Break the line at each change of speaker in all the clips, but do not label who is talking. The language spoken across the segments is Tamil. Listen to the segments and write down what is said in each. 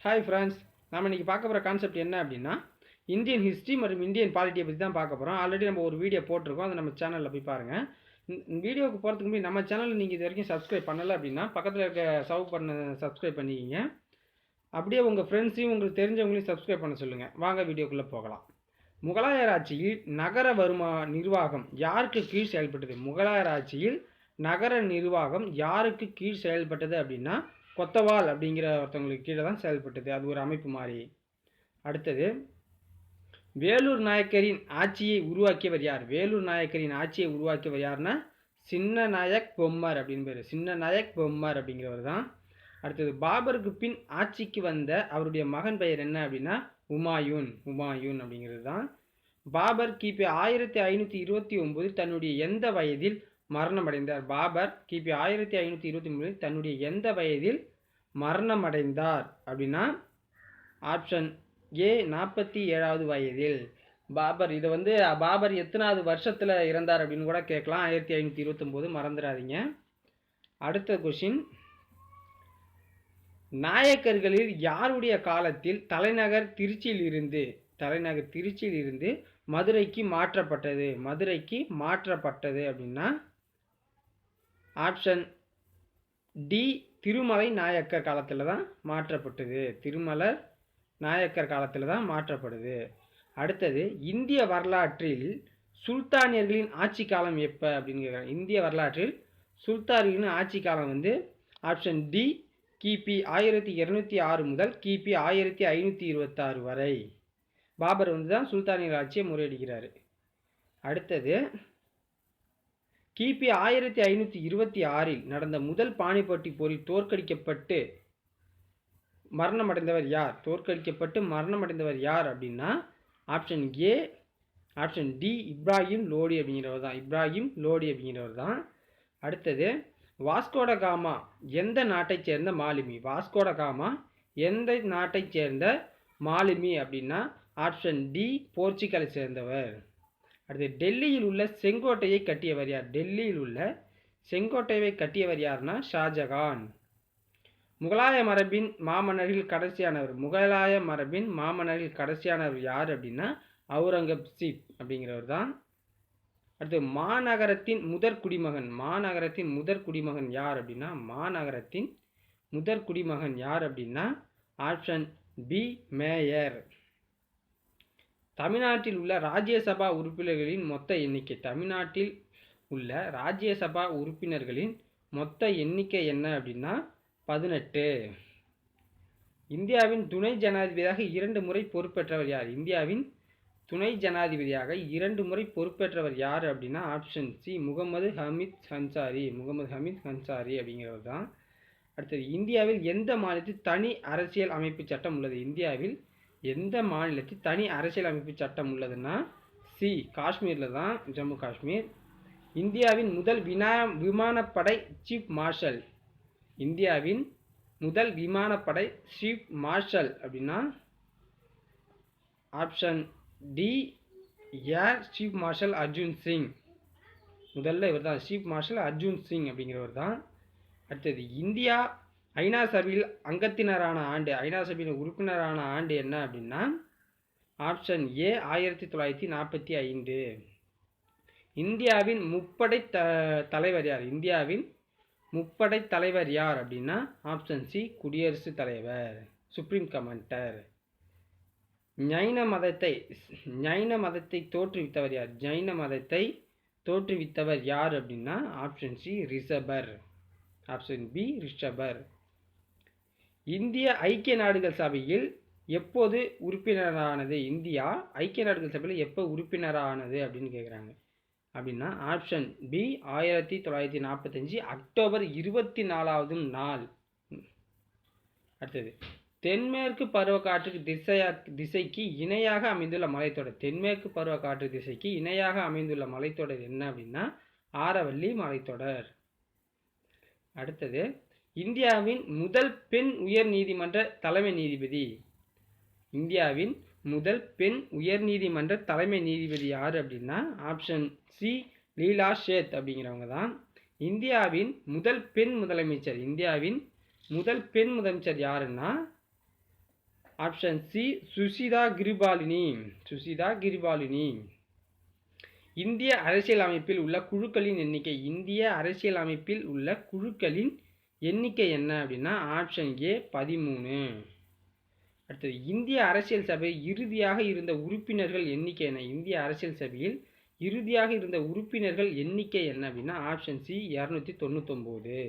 ஹாய் ஃப்ரெண்ட்ஸ், நம்ம இன்றைக்கி பார்க்க போகிற கான்செப்ட் என்ன அப்படின்னா இந்தியன் ஹிஸ்ட்ரி மற்றும் இந்தியன் பாலிட்டியை பற்றி தான் பார்க்க போகிறோம். ஆல்ரெடி நம்ம ஒரு வீடியோ போட்டிருக்கோம், அதை நம்ம சேனலில் போய் பாருங்கள். வீடியோவுக்கு போகிறதுக்கு முன்னாடி நம்ம சேனலில் நீங்கள் இது வரைக்கும் சப்ஸ்கிரைப் பண்ணலை அப்படின்னா பக்கத்தில் இருக்க சப்ஸ்கிரைப் பண்ணிக்கிங்க. அப்படியே உங்கள் ஃப்ரெண்ட்ஸையும் உங்களுக்கு தெரிஞ்சவங்களையும் சப்ஸ்கிரைப் பண்ண சொல்லுங்கள். வாங்க வீடியோக்குள்ளே போகலாம். முகலாயர் ஆட்சியில் நகர நிர்வாகம் யாருக்கு கீழ் செயல்பட்டது? முகலாயர் ஆட்சியில் நகர நிர்வாகம் யாருக்கு கீழ் செயல்பட்டது அப்படின்னா கொத்தவால் அப்படிங்கிற ஒருத்தவங்களுக்கு கீழே தான் செயல்பட்டது. அது ஒரு அமைப்பு மாதிரி. அடுத்தது, வேலூர் நாயக்கரின் ஆட்சியை உருவாக்கியவர் யார்? வேலூர் நாயக்கரின் ஆட்சியை உருவாக்கியவர் யாருன்னா சின்ன நாயக் பொம்மர் அப்படின்னு பேர். சின்ன நாயக் பொம்மர் அப்படிங்கிறவர் தான். அடுத்தது, பாபருக்கு பின் ஆட்சிக்கு வந்த அவருடைய மகன் பெயர் என்ன அப்படின்னா உமாயூன். உமாயூன் அப்படிங்கிறது தான். பாபர் கிபி 1529 தன்னுடைய எந்த வயதில் மரணம் அடைந்தார்? பாபர் கிபி 1529 தன்னுடைய எந்த வயதில் மரணம் அடைந்தார் அப்படின்னா ஆப்ஷன் ஏ 47வது வயதில். பாபர் இதை பாபர் எத்தனாவது வருஷத்தில் இறந்தார் அப்படின்னு கூட கேட்கலாம். 1529 மறந்துடாதீங்க. அடுத்த கொஷின், நாயக்கர்களில் யாருடைய காலத்தில் தலைநகர் திருச்சியில் இருந்து மதுரைக்கு மாற்றப்பட்டது? மதுரைக்கு மாற்றப்பட்டது அப்படின்னா ஆப்ஷன் டி திருமலை நாயக்கர் காலத்தில் தான் மாற்றப்பட்டது. திருமலை நாயக்கர் காலத்தில் தான் மாற்றப்படுது. அடுத்தது, இந்திய வரலாற்றில் சுல்தானியர்களின் ஆட்சி காலம் எப்போ அப்படின்னு கேட்குறாங்க. இந்திய வரலாற்றில் சுல்தானியர்களின் ஆட்சி காலம் ஆப்ஷன் டி கிபி 1206 முதல் கிபி 1526 வரை. பாபர் தான் சுல்தானியர் ஆட்சியை முறையடிக்கிறார். அடுத்தது, கிபி 1526 நடந்த முதல் பானிபட்டி போரில் தோற்கடிக்கப்பட்டு மரணமடைந்தவர் யார் அப்படின்னா ஆப்ஷன் டி இப்ராஹிம் லோடி அப்படிங்கிறவர் தான். அடுத்தது, வாஸ்கோட காமா எந்த நாட்டைச் சேர்ந்த மாலுமி? வாஸ்கோட காமா எந்த நாட்டைச் சேர்ந்த மாலுமி அப்படின்னா ஆப்ஷன் டி போர்ச்சுகலை சேர்ந்தவர். அடுத்து, டெல்லியில் உள்ள செங்கோட்டையை கட்டியவர் யார்? டெல்லியில் உள்ள செங்கோட்டையை கட்டியவர் யார்னா ஷாஜகான். முகலாய மரபின் மாமன்னரில் கடைசியானவர் யார் அப்படின்னா அவுரங்கசீப் அப்படிங்கிறவர் தான். அடுத்து, மாநகரத்தின் முதற் குடிமகன் யார் அப்படின்னா ஆப்ஷன் பி மேயர். தமிழ்நாட்டில் உள்ள ராஜ்யசபா உறுப்பினர்களின் மொத்த எண்ணிக்கை என்ன அப்படின்னா 18. இந்தியாவின் துணை ஜனாதிபதியாக 2 முறை பொறுப்பேற்றவர் யார் அப்படின்னா ஆப்ஷன் சி முகமது ஹமீத் அன்சாரி அப்படிங்கிறவர் தான். அடுத்தது, இந்தியாவில் எந்த மாநிலத்தில் தனி அரசியல் அமைப்பு சட்டம் உள்ளதுன்னா சி காஷ்மீரில் தான், ஜம்மு காஷ்மீர். இந்தியாவின் முதல் விமானப்படை சீஃப் மார்ஷல் அப்படின்னா option D air chief marshal Arjun Singh. முதல்ல இவர் தான் சீஃப் மார்ஷல் அர்ஜுன் சிங் அப்படிங்கிறவர் தான். அடுத்தது, இந்தியா ஐநா சபையில் உறுப்பினரான ஆண்டு என்ன அப்படின்னா ஆப்ஷன் ஏ 1945. இந்தியாவின் முப்படை தலைவர் யார் அப்படின்னா ஆப்ஷன் சி குடியரசுத் தலைவர், சுப்ரீம் கமாண்டர். ஜைன மதத்தை தோற்றுவித்தவர் யார் அப்படின்னா ஆப்ஷன் சி ரிஷபர். இந்திய ஐக்கிய நாடுகள் சபையில் எப்போது உறுப்பினரானது? இந்தியா ஐக்கிய நாடுகள் சபையில் எப்போ உறுப்பினரானது அப்படின்னு கேட்குறாங்க. அப்படின்னா ஆப்ஷன் பி 1945 அக்டோபர் 24வது நாள். அடுத்தது, தென்மேற்கு பருவக்காற்று திசைக்கு இணையாக அமைந்துள்ள மலைத்தொடர் என்ன அப்படின்னா ஆரவல்லி மலைத்தொடர். அடுத்தது, இந்தியாவின் முதல் பெண் உயர் நீதிமன்ற தலைமை நீதிபதி யார் அப்படின்னா ஆப்ஷன் சி லீலா ஷேத் அப்படிங்கிறவங்க தான். இந்தியாவின் முதல் பெண் முதலமைச்சர் யாருன்னா ஆப்ஷன் சி சுசிதா கிரிபாலினி. சுசிதா கிரிபாலினி. இந்திய அரசியலமைப்பில் உள்ள குழுக்களின் எண்ணிக்கை. இந்திய அரசியலமைப்பில் உள்ள குழுக்களின் எண்ணிக்கை என்ன அப்படின்னா ஆப்ஷன் ஏ 13. அடுத்தது இந்திய அரசியல் சபை இறுதியாக இருந்த உறுப்பினர்கள் எண்ணிக்கை என்ன? இந்திய அரசியல் சபையில் இறுதியாக இருந்த உறுப்பினர்கள் எண்ணிக்கை என்ன அப்படின்னா ஆப்ஷன் சி 299.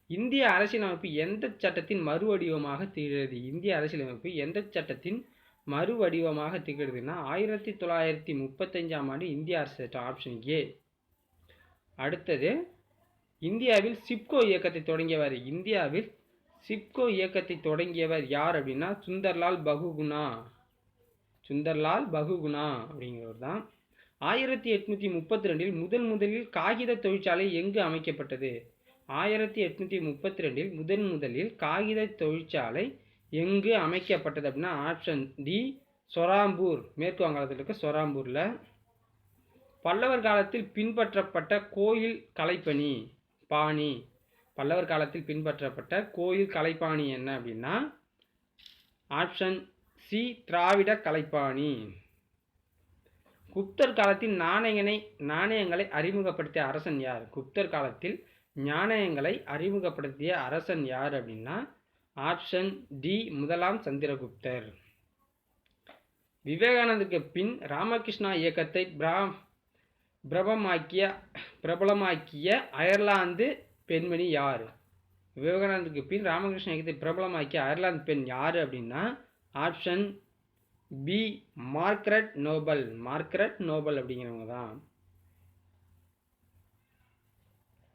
இந்திய அரசியலமைப்பு எந்த சட்டத்தின் மறு வடிவமாக திகழ்கிறது? இந்திய அரசியலமைப்பு எந்த சட்டத்தின் மறு வடிவமாக திகழ்கிறதுனா 1935ஆம் ஆண்டு இந்திய அரசு சட்டம். Option A. அடுத்தது இந்தியாவில் சிப்கோ இயக்கத்தை தொடங்கியவர். இந்தியாவில் சிப்கோ இயக்கத்தை தொடங்கியவர் யார் அப்படின்னா சுந்தர்லால் பகுகுணா. சுந்தர்லால் பகுகுணா அப்படிங்கிறவர் தான். 1832 முதலில் காகித தொழிற்சாலை எங்கு அமைக்கப்பட்டது? 1832 முதலில் காகித தொழிற்சாலை எங்கு அமைக்கப்பட்டது அப்படின்னா ஆப்ஷன் டி சொராம்பூர். மேற்கு வங்காளத்தில் இருக்க சொராம்பூரில். பல்லவர் காலத்தில் பின்பற்றப்பட்ட கோயில் கலைப்பணி பாணி. பல்லவர் காலத்தில் பின்பற்றப்பட்ட கோயில் கலைப்பாணி என்ன அப்படின்னா ஆப்ஷன் சி திராவிட கலைப்பாணி. குப்தர் காலத்தில் நாணயங்களை அறிமுகப்படுத்திய அரசன் யார்? குப்தர் காலத்தில் நாணயங்களை அறிமுகப்படுத்திய அரசன் யார் அப்படின்னா ஆப்ஷன் டி முதலாம் சந்திரகுப்தர். விவேகானந்தருக்கு பின் ராமகிருஷ்ணா இயக்கத்தை பிரபலமாக்கிய அயர்லாந்து பெண்மணி யார்? விவேகானந்தருக்கு பின் ராமகிருஷ்ண இயக்கத்தை பிரபலமாக்கிய அயர்லாந்து பெண் யார் அப்படின்னா option B Margaret Noble. Margaret Noble அப்படிங்கிறவங்க தான்.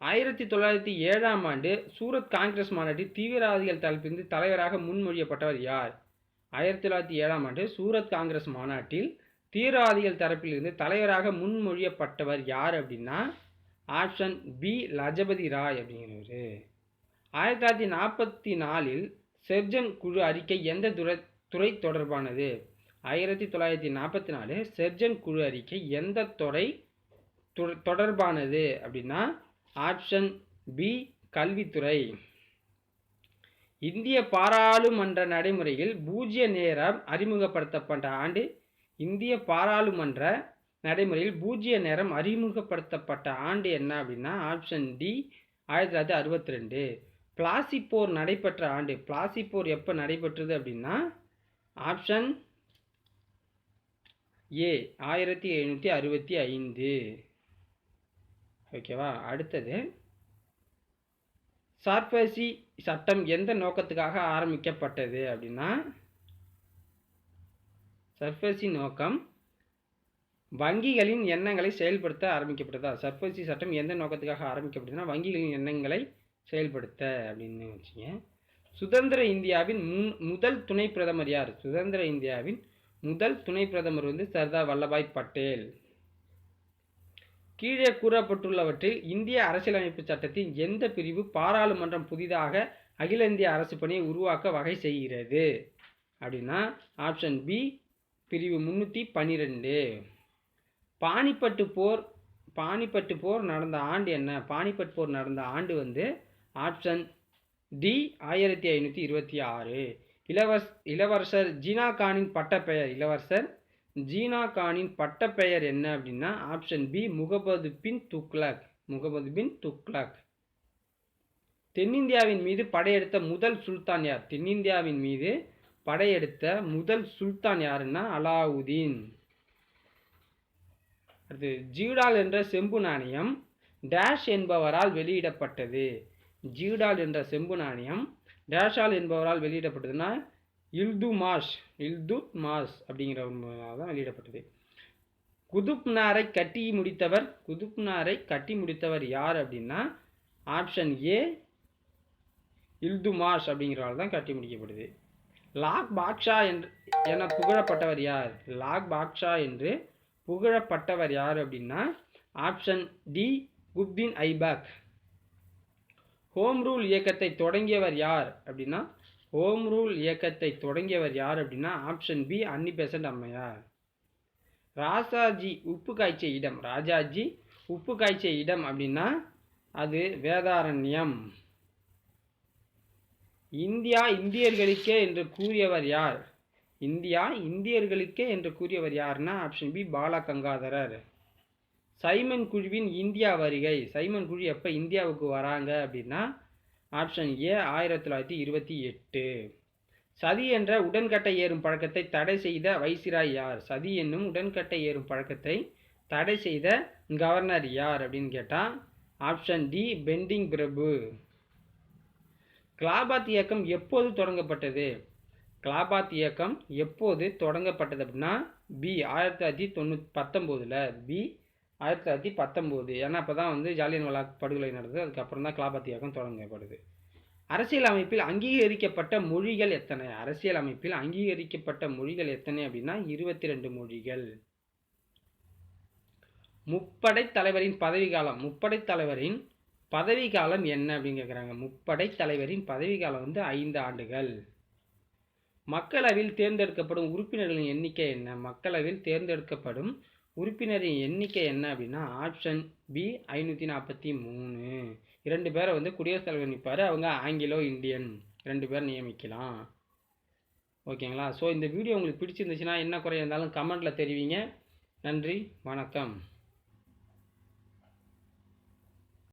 1907ஆம் ஆண்டு சூரத் காங்கிரஸ் மாநாட்டில் தீவிரவாதிகள் தரப்பிலிருந்து தலைவராக முன்மொழியப்பட்டவர் யார்? 1907ஆம் ஆண்டு சூரத் காங்கிரஸ் மாநாட்டில் தீவிரவாதிகள் தரப்பிலிருந்து தலைவராக முன்மொழியப்பட்டவர் யார் அப்படின்னா ஆப்ஷன் பி லஜபதி ராய் அப்படிங்கிறவர். 1944 செர்ஜன் குழு அறிக்கை எந்த துறை தொடர்பானது? 1944 செர்ஜன் குழு அறிக்கை எந்த துறை தொடர்பானது அப்படின்னா ஆப்ஷன் பி கல்வித்துறை. இந்திய பாராளுமன்ற நடைமுறையில் பூஜ்ய நேரம் அறிமுகப்படுத்தப்பட்ட ஆண்டு. இந்திய பாராளுமன்ற நடைமுறையில் பூஜ்ய நேரம் அறிமுகப்படுத்தப்பட்ட ஆண்டு என்ன அப்படின்னா ஆப்ஷன் டி 1962. பிளாசி போர் நடைபெற்ற ஆண்டு. பிளாசி போர் எப்போ நடைபெற்றது அப்படின்னா ஆப்ஷன் ஏ 1765. ஓகேவா. அடுத்தது சார்பேசி சட்டம் எந்த நோக்கத்துக்காக ஆரம்பிக்கப்பட்டது அப்படின்னா சர்பேசி நோக்கம் வங்கிகளின் எண்ணங்களை செயல்படுத்த ஆரம்பிக்கப்பட்டதா? சர்பேசி சட்டம் எந்த நோக்கத்துக்காக ஆரம்பிக்கப்பட்டதுன்னா வங்கிகளின் எண்ணங்களை செயல்படுத்த அப்படின்னு வச்சுங்க. சுதந்திர இந்தியாவின் முதல் துணை பிரதமர் யார்? சுதந்திர இந்தியாவின் முதல் துணை பிரதமர் சர்தார் வல்லபாய் பட்டேல். கீழே கூறப்பட்டுள்ளவற்றில் இந்திய அரசியலமைப்பு சட்டத்தின் எந்த பிரிவு பாராளுமன்றம் புதிதாக அகில இந்திய அரசு பணியை உருவாக்க வகை செய்கிறது அப்படின்னா ஆப்ஷன் பி பிரிவு 312. பானிப்பட்டு போர் நடந்த ஆண்டு என்ன? பானிப்பட் போர் நடந்த ஆண்டு ஆப்ஷன் டி 1526. இளவரசர் ஜீனா கானின் பட்டப்பெயர். இளவரசர் ஜீனா கானின் பட்டப்பெயர் என்ன அப்படின்னா ஆப்ஷன் பி முகமது பின் துக்ளக். முகமது பின் துக்ளக். தென்னிந்தியாவின் மீது படையெடுத்த முதல் சுல்தான் யார்? தென்னிந்தியாவின் மீது படையெடுத்த முதல் சுல்தான் யாருன்னா அலாவுதீன். அடுத்து ஜீடால் என்ற செம்பு நாணயம் டேஷ் என்பவரால் வெளியிடப்பட்டது. ஜீடால் என்ற செம்பு நாணயம் டேஷால் என்பவரால் வெளியிடப்பட்டதுன்னா இல்துமாஷ் அப்படிங்கிறவரால் தான் வெளியிடப்பட்டது. குதுப்னாரை கட்டி முடித்தவர் யார் அப்படின்னா ஆப்ஷன் ஏ இல்துமாஷ் அப்படிங்கிறவரால் தான் கட்டி முடிக்கப்படுது. லாக் பாக்ஷா என புகழப்பட்டவர் யார்? லாக் பாக்ஷா என்று புகழப்பட்டவர் யார் அப்படின்னா option D Qutbuddin Aibak. Home rule இயக்கத்தை தொடங்கியவர் யார் அப்படின்னா ஆப்ஷன் பி அன்னி பெசன்ட் அம்மையார். ராஜாஜி உப்பு காய்ச்சிய இடம் அப்படின்னா அது வேதாரண்யம். இந்தியா இந்தியர்களுக்கே என்று கூறியவர் யார்? இந்தியா இந்தியர்களுக்கே என்று கூறியவர் யாருன்னா option B Bala Gangadharar. Simon குழுவின் இந்தியா வருகை. சைமன் குழு எப்போ இந்தியாவுக்கு வராங்க அப்படின்னா ஆப்ஷன் ஏ 1928. சதி என்ற உடன்கட்டை ஏறும் பழக்கத்தை தடை செய்த வைசிராய் யார்? சதி என்னும் உடன்கட்டை ஏறும் பழக்கத்தை தடை செய்த கவர்னர் யார் அப்படின்னு கேட்டால் ஆப்ஷன் டி பெண்டிங் பிரபு. கிலாபாத் இயக்கம் எப்போது தொடங்கப்பட்டது? கிலாபாத் இயக்கம் எப்போது தொடங்கப்பட்டது அப்படின்னா பி 1919. பி 1919. ஏன்னா அப்போ தான் வந்து ஜாலியன்வாலா படுகொலை நடந்தது. அதுக்கப்புறம் தான் கிலாபாத் இயக்கம் தொடங்கப்படுது. அரசியல் அமைப்பில் அங்கீகரிக்கப்பட்ட மொழிகள் எத்தனை? அரசியல் அமைப்பில் அங்கீகரிக்கப்பட்ட மொழிகள் எத்தனை அப்படின்னா 22 மொழிகள். முப்படை தலைவரின் பதவிக்காலம். முப்படை தலைவரின் பதவிக்காலம் என்ன அப்படின்னு கேட்குறாங்க. முப்படை தலைவரின் பதவிக்காலம் வந்து 5 ஆண்டுகள். மக்களவையில் தேர்ந்தெடுக்கப்படும் உறுப்பினர்களின் எண்ணிக்கை என்ன? மக்களவையில் தேர்ந்தெடுக்கப்படும் உறுப்பினரின் எண்ணிக்கை என்ன அப்படின்னா ஆப்ஷன் பி 543. 2 பேரை வந்து குடியரசுத் தலைவர் நிற்பார். அவங்க ஆங்கிலோ இந்தியன் 2 பேர் நியமிக்கலாம். ஓகேங்களா? ஸோ இந்த வீடியோ உங்களுக்கு பிடிச்சிருந்துச்சுன்னா என்ன குறை இருந்தாலும் கமெண்ட்டில் தெரிவிங்க. நன்றி, வணக்கம்.